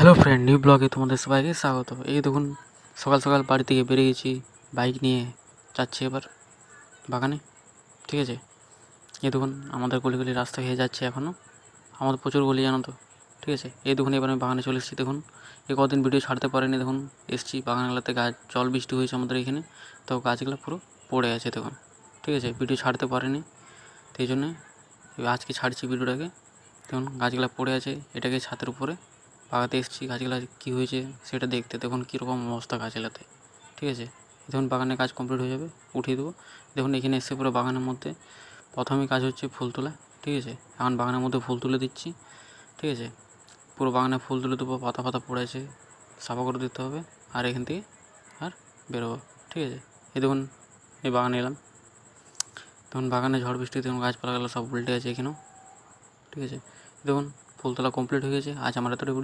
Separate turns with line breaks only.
Hello friend, new ব্লগে তোমাদের সবাইকে স্বাগত। এই দেখুন, সকাল সকাল বাড়ি থেকে বেরিয়ে গেছি, বাইক নিয়ে যাচ্ছি এবার বাগানে। ঠিক আছে, এই দেখুন আমাদের গলি রাস্তা হয়ে যাচ্ছে এখনও, আমাদের প্রচুর গলি জানো তো। ঠিক আছে, এই দেখুন এবার আমি বাগানে চলে এসেছি। দেখুন এই কদিন ভিডিও ছাড়তে পারিনি, দেখুন এসছি বাগানগুলোতে, গাছ জল বৃষ্টি হয়েছে আমাদের এখানে, তো গাছগুলো পুরো পড়ে আছে দেখুন। ঠিক আছে, ভিডিও ছাড়তে পারিনি, তো এই জন্যে আজকে ছাড়ছি ভিডিওটাকে। দেখুন গাছগুলো পড়ে আছে, এটাকে ছাদের উপরে বাগাতে এসেছি গাছগুলো কী হয়েছে সেটা দেখতে। দেখুন কীরকম অবস্থা গাছগুলোতে। ঠিক আছে, দেখুন বাগানের কাজ কমপ্লিট হয়ে যাবে, উঠিয়ে দেবো। দেখুন এখানে এসে পুরো বাগানের মধ্যে প্রথমেই কাজ হচ্ছে ফুল তোলা। ঠিক আছে, এখন বাগানের মধ্যে ফুল তুলে দিচ্ছি। ঠিক আছে, পুরো বাগানে ফুল তুলে দেবো, পাতা পাতা পড়ে আছে, সাফা করে দিতে হবে, আর এখান থেকে আর বেরোবো। ঠিক আছে, এই দেখুন এই বাগানে এলাম। দেখুন বাগানে ঝড় বৃষ্টি, দেখুন গাছপালাগুলো সব উল্টে আছে এখানেও। ঠিক আছে, দেখুন ফুল তোলা কমপ্লিট হয়ে গেছে। আজ আমার এতটা ভিডিও।